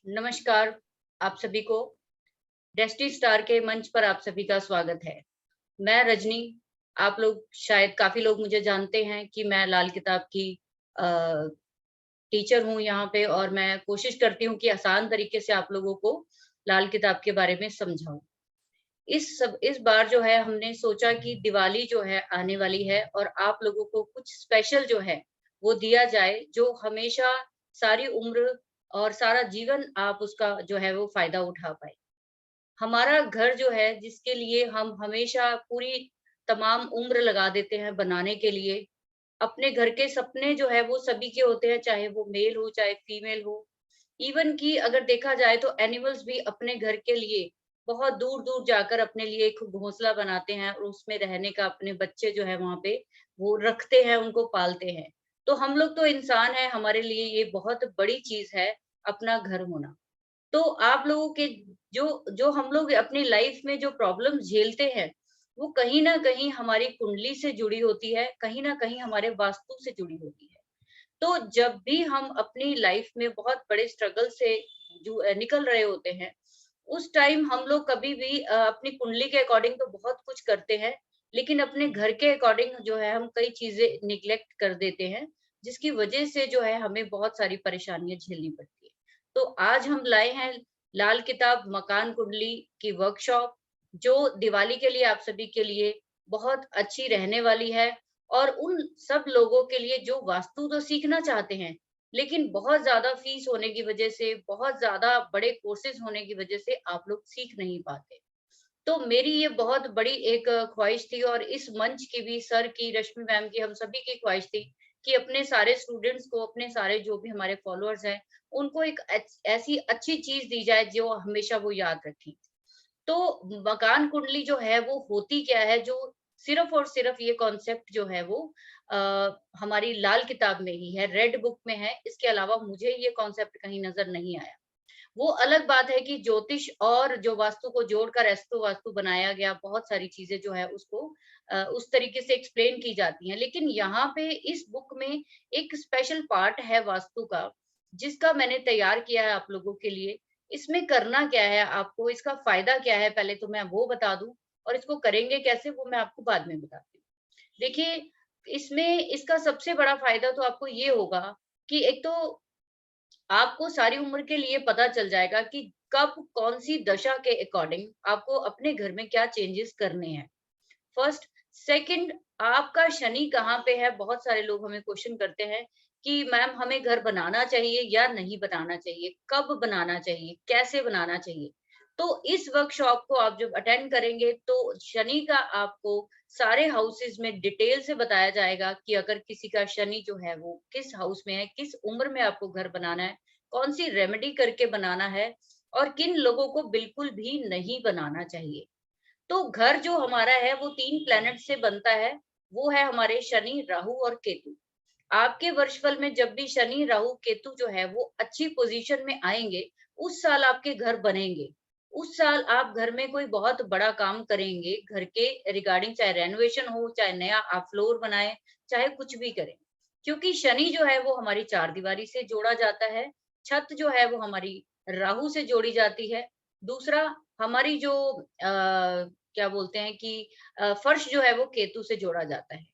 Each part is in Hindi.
नमस्कार, आप सभी को डेस्टी स्टार के मंच पर आप सभी का स्वागत है। मैं रजनी, आप लोग शायद काफ़ी लोग मुझे जानते हैं कि मैं लाल किताब की अ, टीचर हूँ यहाँ पे और मैं कोशिश करती हूँ कि आसान तरीके से आप लोगों को लाल किताब के बारे में समझाऊँ। इस बार जो है हमने सोचा कि दिवाली जो है आने वाली है और आप लोगों को कुछ स्पेशल जो है वो दिया जाए, जो हमेशा सारी उम्र और सारा जीवन आप उसका जो है वो फ़ायदा उठा पाएँ। हमारा घर जो है जिसके लिए हम हमेशा पूरी तमाम उम्र लगा देते हैं बनाने के लिए, अपने घर के सपने जो है वो सभी के होते हैं, चाहे वो मेल हो, चाहे फीमेल हो। इवन कि अगर देखा जाए तो एनिमल्स भी अपने घर के लिए बहुत दूर-दूर जाकर अपने लिए एक घोंसला बनाते हैं और उसमें रहने का अपने बच्चे जो है वहाँ पे वो रखते हैं, उनको पालते हैं। तो हम लोग तो इंसान हैं, हमारे लिए ये बहुत बड़ी चीज़ है अपना घर होना। तो आप लोगों के जो जो हम लोग अपनी लाइफ में जो प्रॉब्लम झेलते हैं, वो कहीं न कहीं हमारी कुंडली से जुड़ी होती है, कहीं न कहीं हमारे वास्तु से जुड़ी होती है। तो जब भी हम अपनी लाइफ में बहुत बड़े स्ट्रगल से निकल रहे होते हैं, उस टाइम हम लोग कभी भी अपनी कुंडली के अकॉर्डिंग तो बहुत कुछ करते हैं, लेकिन अपने घर के अकॉर्डिंग जो है हम कई चीज़ें निग्लेक्ट कर देते हैं, जिसकी वजह से जो है हमें बहुत सारी परेशानियाँ झेलनी पड़ती है। तो आज हम लाए हैं लाल किताब मकान कुंडली की वर्कशॉप, जो दिवाली के लिए आप सभी के लिए बहुत अच्छी रहने वाली है और उन सब लोगों के लिए जो वास्तु तो सीखना चाहते हैं, लेकिन बहुत ज़्यादा फीस होने की वजह से, बहुत ज़्यादा बड़े कोर्सेज़ होने की वजह से आप लोग सीख नहीं पाते। तो मेरी ये बहुत बड़ी एक ख्वाहिश थी और इस मंच की भी सर की, रश्मि मैम की, हम सभी की ख्वाहिश थी कि अपने सारे स्टूडेंट्स को, अपने सारे जो भी हमारे फॉलोअर्स हैं, उनको एक ऐसी अच्छी चीज़ दी जाए जो हमेशा वो याद रखें। तो मकान कुंडली जो है वो होती क्या है, जो सिर्फ़ और सिर्फ़ ये कॉन्सेप्ट जो है वो अ, हमारी लाल किताब में ही है, रेड बुक में है, इसके अलावा मुझे ये कॉन्सेप्ट कहीं नज़र नहीं आया। वो अलग बात है कि ज्योतिष और जो वास्तु को जोड़कर एस्ट्रो वास्तु बनाया गया, बहुत सारी चीज़ें जो है उसको उस तरीके से एक्सप्लेन की जाती हैं। लेकिन यहाँ पे इस बुक में एक स्पेशल पार्ट है वास्तु का, जिसका मैंने तैयार किया है आप लोगों के लिए। इसमें करना क्या है आपको, इसका फ़ायदा क्या है, पहले तो मैं वो बता दूँ और इसको करेंगे कैसे वो मैं आपको बाद में बताती हूँ। देखिए, इसमें इसका सबसे बड़ा फ़ायदा तो आपको ये होगा कि एक तो आपको सारी उम्र के लिए पता चल जाएगा कि कब कौन-सी दशा के अकॉर्डिंग आपको अपने घर में क्या चेंजेस करने हैं। फर्स्ट, सेकंड, आपका शनि कहाँ पे है? बहुत सारे लोग हमें क्वेश्चन करते हैं कि मैम हमें घर बनाना चाहिए या नहीं बनाना चाहिए? कब बनाना चाहिए? कैसे बनाना चाहिए? तो इस वर्कशॉप को आप जब अटेंड करेंगे तो शनि का आपको सारे हाउसेस में डिटेल से बताया जाएगा कि अगर किसी का शनि जो है वो किस हाउस में है, किस उम्र में आपको घर बनाना है, कौन-सी रेमेडी करके बनाना है और किन लोगों को बिल्कुल भी नहीं बनाना चाहिए। तो घर जो हमारा है वो 3 प्लैनेट से बनता है, वो है हमारे शनि, राहु और केतु। आपके वर्षफल में जब भी शनि, राहु, केतु जो है वो अच्छी पोज़ीशन में आएँगे, उस साल आपके घर बनेंगे। उस साल आप घर में कोई बहुत बड़ा काम करेंगे, घर के रिगार्डिंग चाहे रेनोवेशन हो, चाहे नया आप फ्लोर बनाएँ, चाहे कुछ भी करें। क्योंकि शनि जो है वो हमारी चारदीवारी से जोड़ा जाता है, छत जो है वो हमारी राहु से जोड़ी जाती है। दूसरा हमारी जो क्या बोलते हैं कि फर्श जो है वो केतु से जोड़ा जाता है।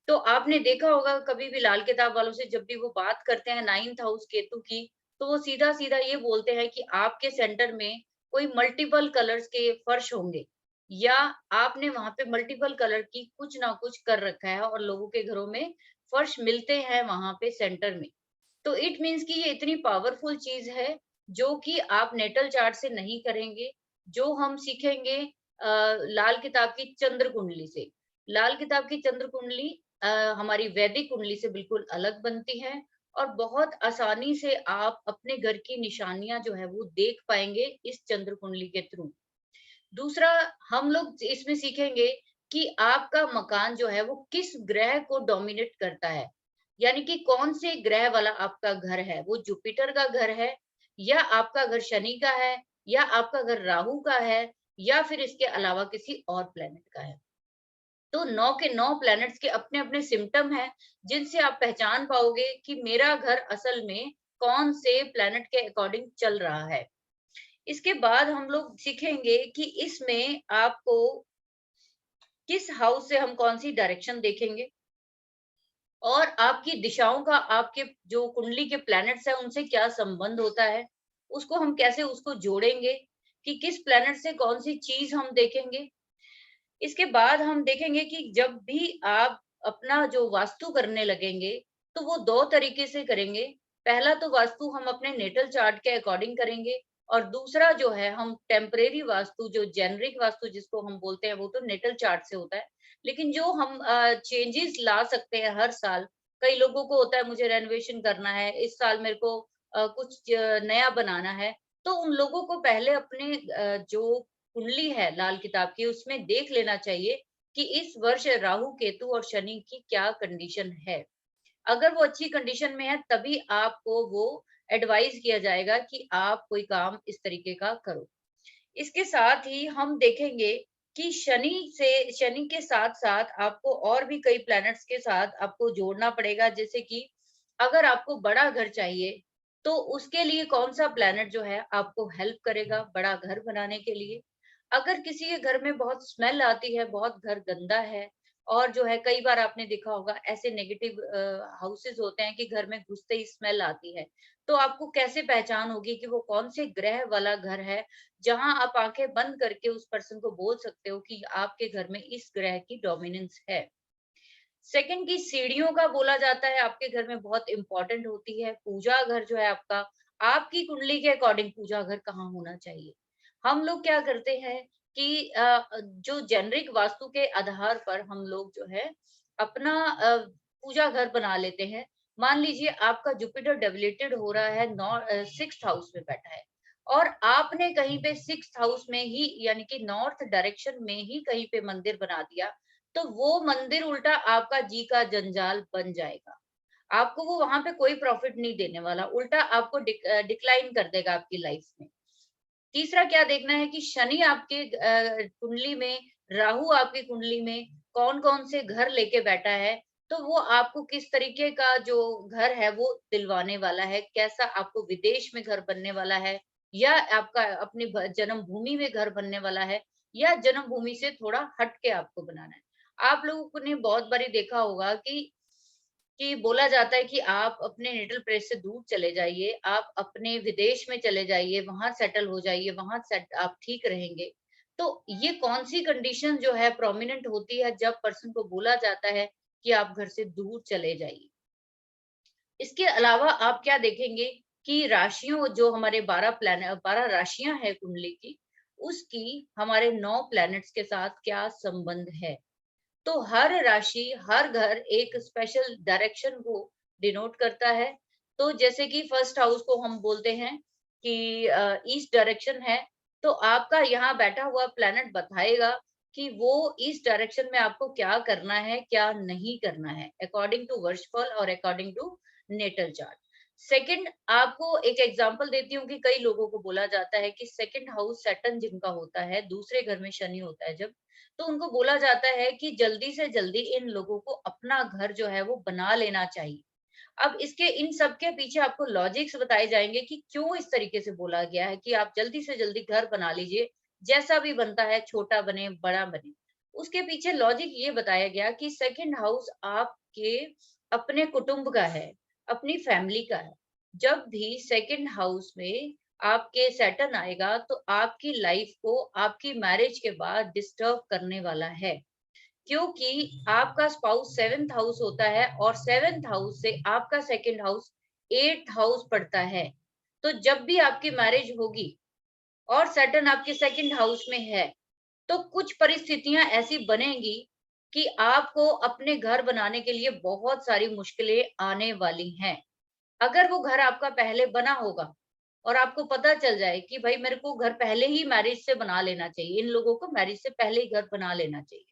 तो आपने देखा होगा कभी भी लाल किताब वालों से जब भी वो बात करते हैं 9th हाउस केतु की, तो वो सीधा-सीधा ये बोलते हैं कि आपके सेंटर में कोई मल्टीपल कलर्स के फर्श होंगे या आपने वहाँ पे मल्टीपल कलर की कुछ ना कुछ कर रखा है और लोगों के घरों में फर्श मिलते हैं वहाँ पे सेंटर में। तो इट मीन्स कि ये इतनी पावरफुल चीज़ है, जो कि आप नेटल चार्ट से नहीं करेंगे, जो हम सीखेंगे लाल किताब की चंद्र कुंडली से। लाल किताब की चंद्र कुंडली अ, हमारी वैदिक कुंडली से बिल्कुल अलग बनती है और बहुत आसानी से आप अपने घर की निशानियाँ जो है वो देख पाएँगे इस चंद्र कुंडली के थ्रू। दूसरा, हम लोग इसमें सीखेंगे कि आपका मकान जो है वो किस ग्रह को डोमिनेट करता है। यानी कि कौन से ग्रह वाला आपका घर है, वो जुपिटर का घर है या आपका घर शनि का है या आपका घर राहु का है या फिर इसके अलावा किसी और प्लेनेट का है। तो 9 के 9 प्लैनेट्स के अपने-अपने सिम्पटम हैं, जिनसे आप पहचान पाओगे कि मेरा घर असल में कौन से प्लैनेट के अकॉर्डिंग चल रहा है। इसके बाद हम लोग सीखेंगे कि इसमें आपको किस हाउस से हम कौन-सी डायरेक्शन देखेंगे और आपकी दिशाओं का आपके जो कुंडली के प्लैनेट्स हैं उनसे क्या संबंध होता है, उसको हम कैसे उसको जोड़ेंगे कि किस प्लैनेट से कौन-सी चीज़ हम देखेंगे। इसके बाद हम देखेंगे कि जब भी आप अपना जो वास्तु करने लगेंगे, तो वो 2 तरीके से करेंगे। पहला तो वास्तु हम अपने नेटल चार्ट के अकॉर्डिंग करेंगे और दूसरा जो है हम टेम्परेरी वास्तु जो जेनेरिक वास्तु जिसको हम बोलते हैं वो तो नेटल चार्ट से होता है। लेकिन जो हम चेंजेस ला सकते हैं हर साल, कई लोगों को होता है मुझे रेनोवेशन करना है, इस साल मेरे को कुछ नया बनाना है, तो उन लोगों को पहले अपने जो कुंडली है लाल किताब की उसमें देख लेना चाहिए कि इस वर्ष राहु केतु और शनि की क्या कंडीशन है। अगर वो अच्छी कंडीशन में है तभी आपको वो एडवाइस किया जाएगा कि आप कोई काम इस तरीके का करो। इसके साथ ही हम देखेंगे कि शनि के साथ-साथ आपको और भी कई प्लैनेट्स के साथ आपको जोड़ना पड़ेगा जैसे कि अगर आपको बड़ा घर चाहिए, तो उसके लिए कौन-सा प्लैनेट जो है आपको हेल्प करेगा बड़ा घर बनाने के लिए। अगर किसी के घर में बहुत स्मेल आती है, बहुत घर गंदा है और जो है कई बार आपने देखा होगा ऐसे नेगेटिव हाउसेस होते हैं कि घर में घुसते ही स्मेल आती है। तो आपको कैसे पहचान होगी कि वो कौन से ग्रह वाला घर है जहाँ आप आँखें बंद करके उस पर्सन को बोल सकते हो कि आपके घर में इस ग्रह की डोमिनेंस है। सेकंड की सीढ़ियों का बोला जाता है आपके घर में बहुत इम्पोर्टेंट होती है। पूजा घर जो है आपका, आपकी कुंडली के अकॉर्डिंग पूजा घर कहाँ होना चाहिए। हम लोग क्या करते हैं कि जो जेनेरिक वास्तु के आधार पर हम लोग जो है अपना पूजा घर बना लेते हैं। मान लीजिए आपका जुपिटर डेबिलिटेड हो रहा है 6th हाउस में बैठा है और आपने कहीं पे 6th हाउस में ही यानी कि नॉर्थ डायरेक्शन में ही कहीं पे मंदिर बना दिया, तो वो मंदिर उल्टा आपका जी का जंजाल बन जाएगा। आपको वो वहाँ पे कोई प्रॉफिट नहीं देने वाला, उल्टा आपको डिक्लाइन कर देगा आपकी लाइफ में। तीसरा क्या देखना है कि शनि आपके कुंडली में, राहु आपकी कुंडली में कौन-कौन से घर लेके बैठा है, तो वो आपको किस तरीके का जो घर है वो दिलवाने वाला है, कैसा आपको विदेश में घर बनने वाला है या आपका अपनी जन्मभूमि में घर बनने वाला है या जन्मभूमि से थोड़ा हट के आपको बनाना है। आप लोगों ने बहुत बारी देखा होगा कि बोला जाता है कि आप अपने नेटल प्लेस से दूर चले जाइए, आप अपने विदेश में चले जाइए, वहाँ सेटल हो जाइए, वहाँ सेट आप ठीक रहेंगे। तो ये कौन-सी कंडीशन जो है प्रोमिनेंट होती है जब पर्सन को बोला जाता है कि आप घर से दूर चले जाइए। इसके अलावा आप क्या देखेंगे कि राशियों जो हमारे 12 राशियाँ हैं कुंडली की, उसकी हमारे 9 प्लैनेट्स के साथ क्या संबंध है। तो हर राशि, हर घर एक स्पेशल डायरेक्शन को डिनोट करता है। तो जैसे कि फर्स्ट हाउस को हम बोलते हैं कि ईस्ट डायरेक्शन है, तो आपका यहाँ बैठा हुआ प्लैनेट बताएगा कि वो ईस्ट डायरेक्शन में आपको क्या करना है, क्या नहीं करना है, अकॉर्डिंग टू वर्षफल और according to natal chart. Second आपको एक एग्जांपल देती हूँ कि कई लोगों को बोला जाता है कि सेकंड हाउस सैटर्न जिनका होता है, दूसरे घर में शनि होता है जब, तो उनको बोला जाता है कि जल्दी से जल्दी इन लोगों को अपना घर जो है वो बना लेना चाहिए। अब इसके इन सब के पीछे आपको लॉजिक्स बताए जाएँगे कि क्यों इस तरीके से बोला गया है कि आप जल्दी से जल्दी घर बना लीजिए, जैसा भी बनता है छोटा बने, बड़ा बने। उसके पीछे लॉजिक ये बताया गया कि सेकंड हाउस आपके अपने कुटुंब का है, अपनी फैमिली का है। जब भी सेकंड हाउस में आपके सैटर्न आएगा तो आपकी लाइफ को आपकी मैरिज के बाद डिस्टर्ब करने वाला है। क्योंकि आपका स्पाउस 7th हाउस होता है और 7th हाउस से आपका सेकंड हाउस 8th हाउस पड़ता है। तो जब भी आपकी मैरिज होगी और सैटर्न आपके सेकंड हाउस में है, तो कुछ परिस्थितियां ऐसी बनेंगी कि आपको अपने घर बनाने के लिए बहुत सारी मुश्किलें आने वाली हैं। अगर वो घर आपका पहले बना होगा और आपको पता चल जाए कि भाई मेरे को घर पहले ही मैरिज से बना लेना चाहिए, इन लोगों को मैरिज से पहले ही घर बना लेना चाहिए।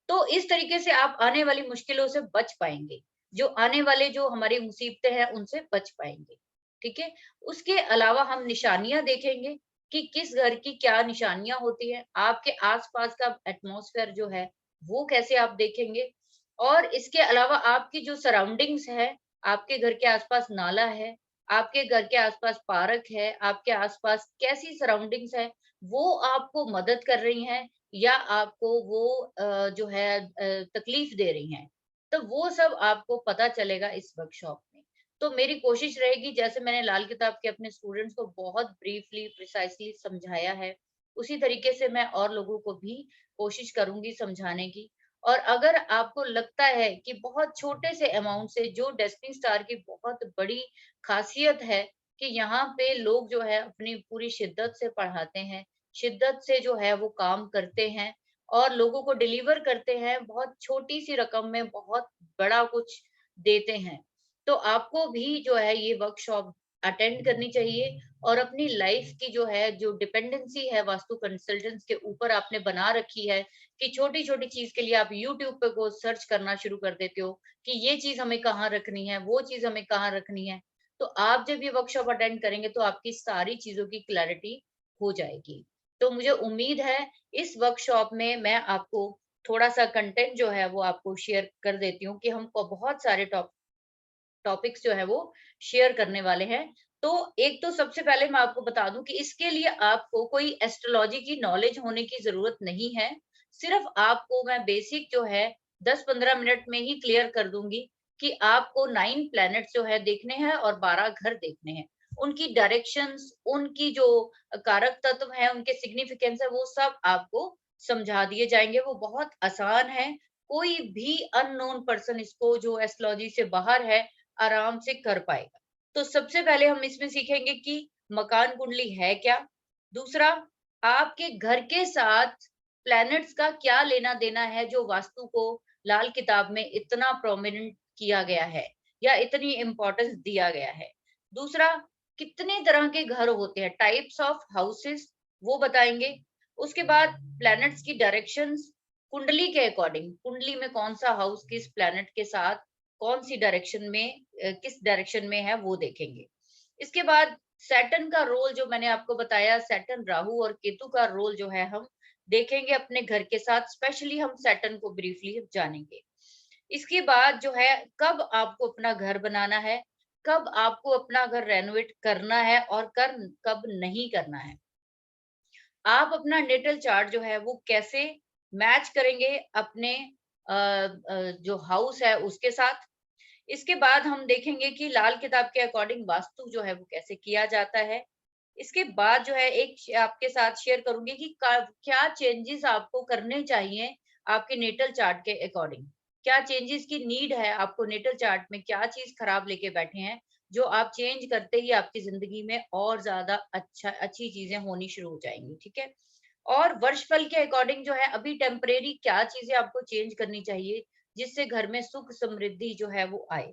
तो इस तरीके से आप आने वाली मुश्किलों से बच पाएँगे। जो आने वाले जो हमारी मुसीबतें हैं, उनसे बच पाएँगे। ठीक है? उसके अलावा हम निशानियाँ देखेंगे कि किस घर की क्या निशानियाँ होती हैं। आपके आस-पास का एटमॉस्फेयर जो है, वो कैसे आप देखेंगे और इसके अलावा आपकी जो सराउंडिंग्स है, आपके घर के आस-पास नाला है, आपके घर के आसपास पार्क है, आपके आसपास कैसी सराउंडिंग्स है, वो आपको मदद कर रही हैं या आपको वो जो है तकलीफ दे रही हैं। तो वो सब आपको पता चलेगा इस वर्कशॉप में। तो मेरी कोशिश रहेगी, जैसे मैंने लाल किताब के अपने स्टूडेंट्स को बहुत ब्रीफली, प्रिसाइजली समझाया है, उसी तरीके से मैं और लोगों को भी कोशिश करूँगी समझाने की। और अगर आपको लगता है कि बहुत छोटे से अमाउंट से, जो डेस्टिनी स्टार की बहुत बड़ी खासियत है कि यहाँ पे लोग जो है अपनी पूरी शिद्दत से पढ़ाते हैं, शिद्दत से जो है वो काम करते हैं और लोगों को डिलीवर करते हैं, बहुत छोटी-सी रकम में बहुत बड़ा कुछ देते हैं। तो आपको भी जो है ये वर्कशॉप अटेंड करनी चाहिए और अपनी लाइफ की जो है, जो डिपेंडेंसी है वास्तु कंसल्टेंट्स के ऊपर आपने बना रखी है कि छोटी-छोटी चीज़ के लिए आप यूट्यूब पे को सर्च करना शुरू कर देते हो कि ये चीज़ हमें कहाँ रखनी है, वो चीज़ हमें कहाँ रखनी है। तो आप जब ये वर्कशॉप अटेंड करेंगे तो आपकी सारी चीज़ों की क्लैरिटी हो जाएगी। तो मुझे उम्मीद है इस वर्कशॉप में मैं आपको थोड़ा-सा कंटेंट जो है वो आपको शेयर कर देती हूँ कि हम क बहुत सारे टॉपिक्स जो है वो शेयर करने वाले हैं। तो एक तो सबसे पहले मैं आपको बता दूँ कि इसके लिए आपको कोई एस्ट्रोलॉजी की नॉलेज होने की ज़रूरत नहीं है। सिर्फ़ आपको मैं बेसिक जो है 10-15 मिनट में ही क्लियर कर दूँगी कि आपको 9 प्लैनेट्स जो है देखने हैं और 12 घर देखने हैं। उनकी डायरेक्शंस, उनकी जो कारक तत्व हैं, उनके सिग्निफिकेंस है, वो सब आपको समझा दिए जाएँगे। वो बहुत आसान है। कोई भी अननोन पर्सन इसको, जो एस्ट्रोलॉजी से बाहर है, आराम से कर पाएगा। तो सबसे पहले हम इसमें सीखेंगे कि मकान कुंडली है क्या? दूसरा, आपके घर के साथ प्लैनेट्स का क्या लेना-देना है जो वास्तु को लाल किताब में इतना प्रोमिनेंट किया गया है या इतनी इम्पोर्टेंस दिया गया है। दूसरा, कितने तरह के घर होते हैं, टाइप्स ऑफ हाउसेस, वो बताएँगे। उसके बाद प्लैनेट्स की डायरेक्शंस, कुंडली के अकॉर्डिंग, कुंडली में कौन-सा हाउस किस प्लैनेट के साथ कौन-सी डायरेक्शन में किस डायरेक्शन में है वो देखेंगे। इसके बाद सैटर्न का रोल जो मैंने आपको बताया, सैटर्न, राहु और केतु का रोल जो है हम देखेंगे अपने घर के साथ, स्पेशली हम सैटर्न को ब्रीफली जानेंगे। इसके बाद जो है कब आपको अपना घर बनाना है, कब आपको अपना घर रेनोवेट करना है और कब नहीं करना है। आप अपना नेटल चार्ट जो है वो कैसे मैच करेंगे अपने जो हाउस है उसके साथ। इसके बाद हम देखेंगे कि लाल किताब के अकॉर्डिंग वास्तु जो है वो कैसे किया जाता है। इसके बाद जो है एक आपके साथ शेयर करूंगी कि क्या चेंजेस आपको करने चाहिए आपके नेटल चार्ट के अकॉर्डिंग। क्या चेंजेस की नीड है आपको, नेटल चार्ट में क्या चीज खराब लेके बैठे हैं जो आप चेंज करते ही आपकी जिंदगी में और ज्यादा अच्छी चीजें होनी शुरू हो जाएंगी, ठीक है। और वर्षफल के अकॉर्डिंग जो है अभी टेम्परेरी क्या चीजें आपको चेंज करनी चाहिए जिससे घर में सुख समृद्धि जो है वो आए,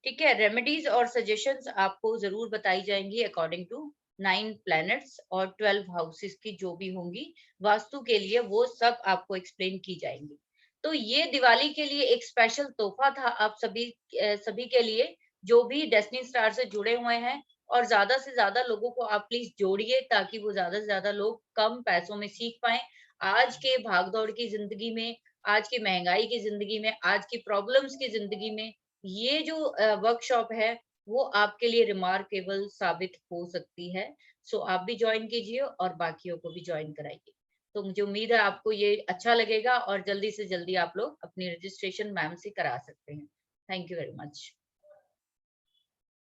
ठीक है। रेमेडीज और सजेशंस आपको जरूर बताई जाएंगी अकॉर्डिंग टू 9 प्लैनेट्स और 12 हाउसेस की जो भी होंगी वास्तु के लिए, वो सब आपको एक्सप्लेन की जाएंगी। तो ये दिवाली के लिए एक स्पेशल तोहफा था आप सभी के लिए जो भी डेस्टिनी स्टार से जुड़े हुए हैं। और ज्यादा से ज्यादा लोगों को आप प्लीज जोड़िए ताकि वो ज्यादा से ज्यादा लोग कम पैसों में सीख पाए। आज के भागदौड़ की जिंदगी में, आज की महंगाई की जिंदगी में, आज की प्रॉब्लम्स की जिंदगी में ये जो वर्कशॉप है वो आपके लिए रिमार्केबल साबित हो सकती है। सो आप भी ज्वाइन कीजिए और बाकियों को भी ज्वाइन कराइए। तो मुझे उम्मीद है आपको ये अच्छा लगेगा और जल्दी से जल्दी आप लोग अपनी रजिस्ट्रेशन मैम से करा सकते हैं। Thank you very much.